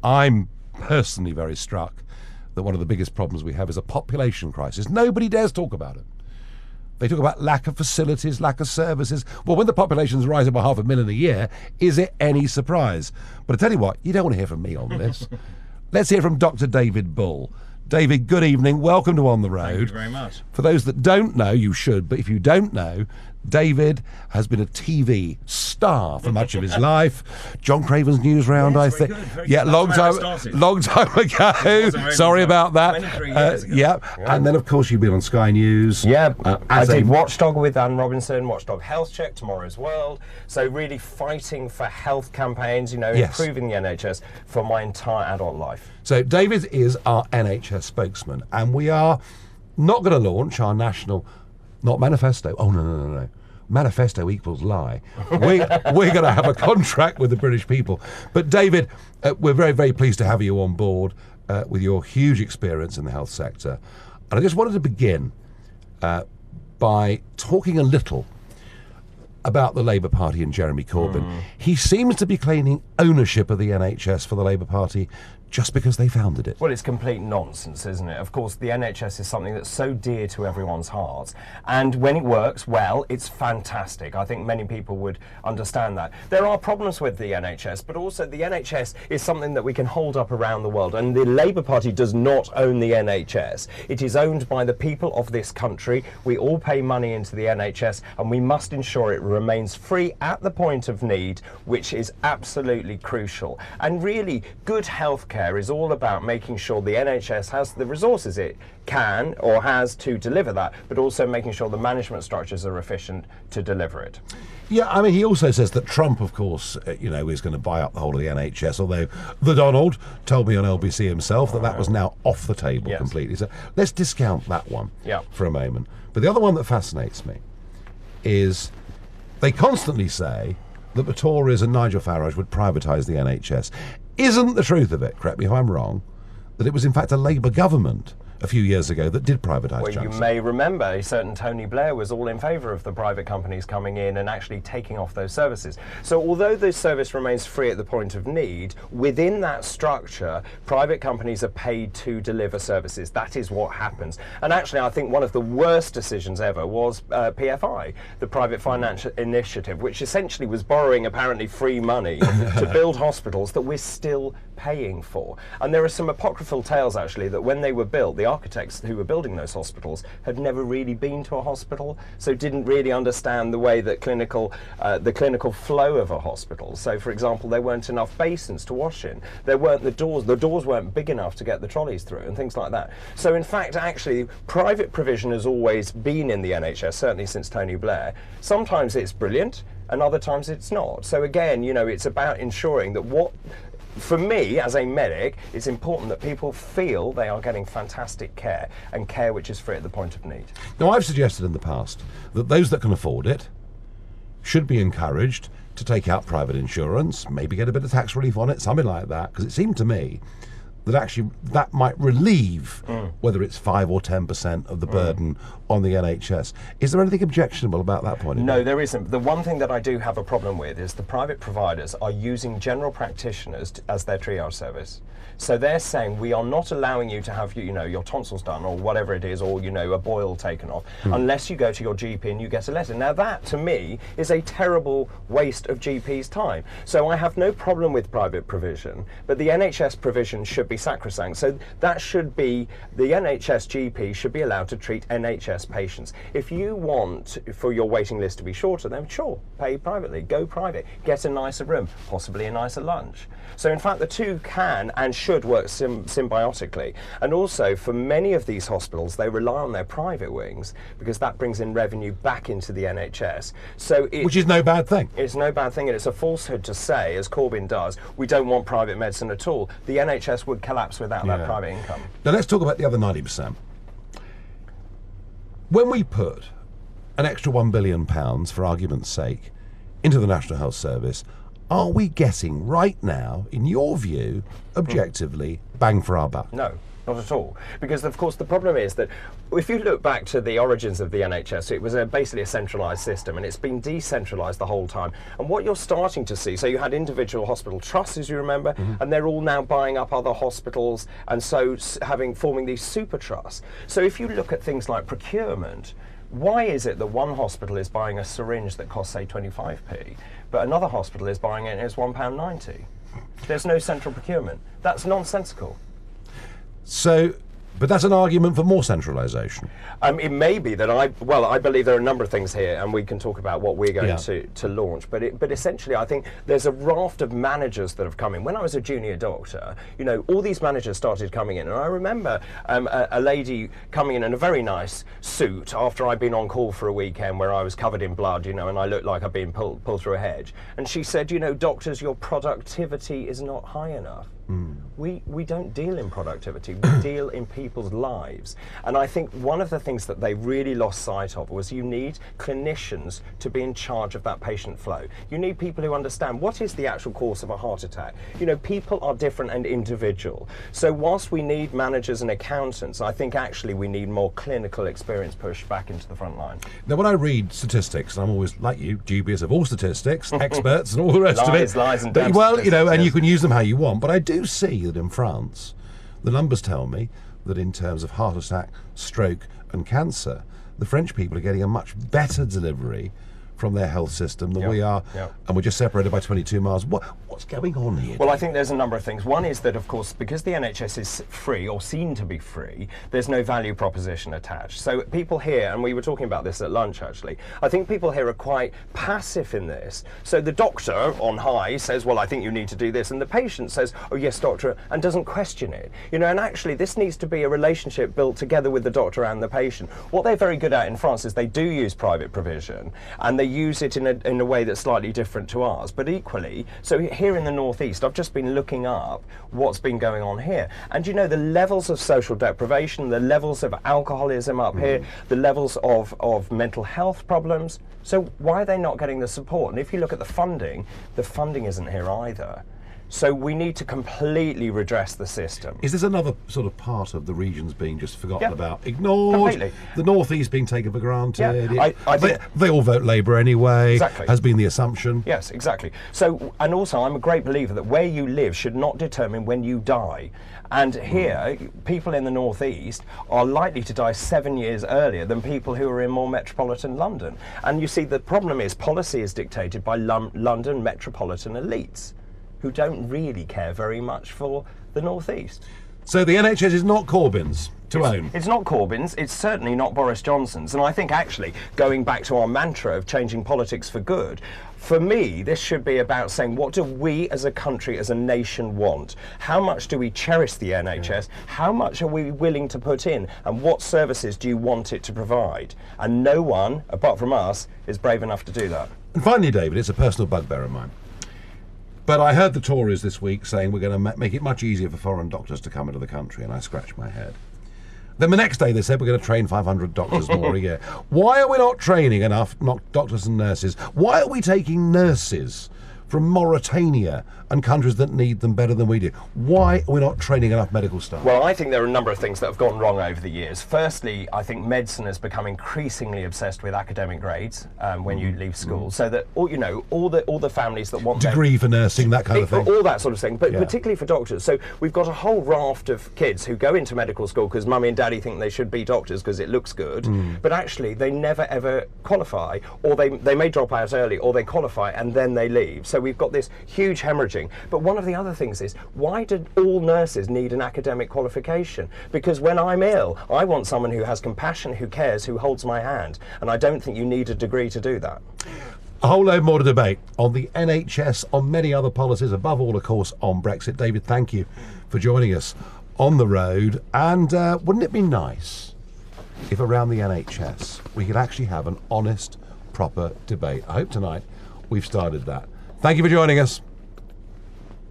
I'm personally very struck that one of the biggest problems we have is a population crisis. Nobody dares talk about it. They talk about lack of facilities, lack of services. Well, when the population's rising by 500,000 a year, is it any surprise? But I tell you what, you don't want to hear from me on this. Let's hear from Dr. David Bull. David, good evening. Welcome to On the Road. Thank you very much. For those that don't know, you should, but if you don't know, David has been a TV star for much of his life. John Craven's News Round, Yes, I think. very Yeah, good. long time ago. Sorry about that. 23 years ago. Yeah, and then of course you've been on Sky News. Yeah, I as did a- Watchdog with Anne Robinson, Watchdog Health Check, Tomorrow's World. So really fighting for health campaigns, Yes. improving the NHS for my entire adult life. So David is our NHS spokesman, and we are not going to launch our national, not manifesto. Oh no. Manifesto equals lie. We're going to have a contract with the British people. But David, we're very, very pleased to have you on board with your huge experience in the health sector. And I just wanted to begin by talking a little about the Labour Party and Jeremy Corbyn. He seems to be claiming ownership of the NHS for the Labour Party just because they founded it. Well, it's complete nonsense, isn't it? Of course, the NHS is something that's so dear to everyone's hearts. And when it works well, it's fantastic. I think many people would understand that. There are problems with the NHS, but also the NHS is something that we can hold up around the world. And the Labour Party does not own the NHS. It is owned by the people of this country. We all pay money into the NHS, and we must ensure it remains free at the point of need, which is absolutely crucial. And really, good healthcare is all about making sure the NHS has the resources it can or has to deliver that, but also making sure the management structures are efficient to deliver it. Yeah, I mean, he also says that Trump, of course, is going to buy up the whole of the NHS, although the Donald told me on LBC himself that was now off the table Yes. completely. So let's discount that one Yeah. for a moment. But the other one that fascinates me is they constantly say that the Tories and Nigel Farage would privatise the NHS. Isn't the truth of it, correct me if I'm wrong, that it was in fact a Labour government a few years ago that did privatise Well, you Johnson? may remember a certain Tony Blair was all in favour of the private companies coming in and actually taking off those services. So although the service remains free at the point of need, within that structure, private companies are paid to deliver services. That is what happens. And actually, I think one of the worst decisions ever was PFI, the Private Financial Initiative, which essentially was borrowing apparently free money to build hospitals that we're still paying for. And there are some apocryphal tales, actually, that when they were built, the architects who were building those hospitals had never really been to a hospital, so didn't really understand the way that the clinical flow of a hospital. So, for example, there weren't enough basins to wash in. There weren't the doors weren't big enough to get the trolleys through, and things like that. So, in fact, actually, private provision has always been in the NHS, certainly since Tony Blair. Sometimes it's brilliant, and other times it's not. So, again, it's about ensuring that for me, as a medic, it's important that people feel they are getting fantastic care, and care which is free at the point of need. Now, I've suggested in the past that those that can afford it should be encouraged to take out private insurance, maybe get a bit of tax relief on it, something like that, because it seemed to me that actually that might relieve whether it's 5 or 10% of the burden on the NHS. Is there anything objectionable about that point of view? No, there isn't. The one thing that I do have a problem with is the private providers are using general practitioners as their triage service. So they're saying, we are not allowing you to have your tonsils done or whatever it is, or a boil taken off, unless you go to your GP and you get a letter. Now that, to me, is a terrible waste of GP's time. So I have no problem with private provision, but the NHS provision should be sacrosanct. So that should be, the NHS GP should be allowed to treat NHS patients. If you want for your waiting list to be shorter, then sure, pay privately, go private, get a nicer room, possibly a nicer lunch. So in fact, the two can and should work symbiotically. And also, for many of these hospitals, they rely on their private wings because that brings in revenue back into the NHS. So Which is no bad thing. It's no bad thing, and it's a falsehood to say, as Corbyn does, we don't want private medicine at all. The NHS would collapse without that private income. Now let's talk about the other 90%. When we put an extra £1 billion, for argument's sake, into the National Health Service, are we getting right now, in your view, objectively, bang for our buck? No. Not at all. Because, of course, the problem is that if you look back to the origins of the NHS, it was basically a centralised system, and it's been decentralised the whole time. And what you're starting to see, so you had individual hospital trusts, as you remember, and they're all now buying up other hospitals, and so forming these super trusts. So if you look at things like procurement, why is it that one hospital is buying a syringe that costs, say, 25p, but another hospital is buying it and it's £1.90? There's no central procurement. That's nonsensical. So, but that's an argument for more centralisation. It may be that I believe there are a number of things here, and we can talk about what we're going to launch. But essentially, I think there's a raft of managers that have come in. When I was a junior doctor, you know, all these managers started coming in, and I remember a lady coming in a very nice suit after I'd been on call for a weekend where I was covered in blood, you know, and I looked like I'd been pulled through a hedge. And she said, you know, doctors, your productivity is not high enough. We don't deal in productivity, we deal in people's lives. And I think one of the things that they really lost sight of was you need clinicians to be in charge of that patient flow. You need people who understand what is the actual cause of a heart attack. You know, people are different and individual. So whilst we need managers and accountants, I think actually we need more clinical experience pushed back into the front line. Now, when I read statistics, and I'm always, like you, dubious of all statistics, experts and all the rest of it. Lies and damn well, you know, and you can use them how you want, but I do see that in France, the numbers tell me that in terms of heart attack, stroke and cancer, the French people are getting a much better delivery from their health system than we are, and we're just separated by 22 miles. What's going on here? Well, I think there's a number of things. One is that, of course, because the NHS is free, or seen to be free, there's no value proposition attached. So people here, and we were talking about this at lunch actually, I think people here are quite passive in this. So the doctor on high says, well, I think you need to do this, and the patient says, oh yes, doctor, and doesn't question it. You know, and actually this needs to be a relationship built together with the doctor and the patient. What they're very good at in France is they do use private provision, and they use it in a way that's slightly different to ours. But equally, so here in the northeast, I've just been looking up what's been going on here, and you know, the levels of social deprivation, the levels of alcoholism up here, the levels of mental health problems. So why are they not getting the support? And if you look at the funding isn't here either. So we need to completely redress the system. Is this another sort of part of the regions being just forgotten about, ignored? Completely. The northeast being taken for granted. Yeah, I think they all vote Labour anyway. Exactly. Has been the assumption. Yes, exactly. So, and also I'm a great believer that where you live should not determine when you die. And here, people in the northeast are likely to die 7 years earlier than people who are in more metropolitan London. And you see, the problem is policy is dictated by London metropolitan elites, who don't really care very much for the northeast. So the NHS is not Corbyn's to own? It's not Corbyn's, it's certainly not Boris Johnson's. And I think actually, going back to our mantra of changing politics for good, for me, this should be about saying, what do we as a country, as a nation want? How much do we cherish the NHS? How much are we willing to put in? And what services do you want it to provide? And no one, apart from us, is brave enough to do that. And finally, David, it's a personal bugbear of mine. But I heard the Tories this week saying we're going to make it much easier for foreign doctors to come into the country, and I scratched my head. Then the next day they said we're going to train 500 doctors more a year. Why are we not training enough doctors and nurses? Why are we taking nurses from Mauritania and countries that need them better than we do? Why are we not training enough medical staff? Well, I think there are a number of things that have gone wrong over the years. Firstly, I think medicine has become increasingly obsessed with academic grades when you leave school, so that all the families that want degree for nursing, that kind of thing, all that sort of thing, but particularly for doctors. So we've got a whole raft of kids who go into medical school because mummy and daddy think they should be doctors because it looks good, but actually they never ever qualify, or they may drop out early, or they qualify and then they leave. So we've got this huge hemorrhaging. But one of the other things is, why do all nurses need an academic qualification? Because when I'm ill, I want someone who has compassion, who cares, who holds my hand. And I don't think you need a degree to do that. A whole load more to debate on the NHS, on many other policies, above all, of course, on Brexit. David, thank you for joining us on the road. And wouldn't it be nice if around the NHS we could actually have an honest, proper debate? I hope tonight we've started that. Thank you for joining us.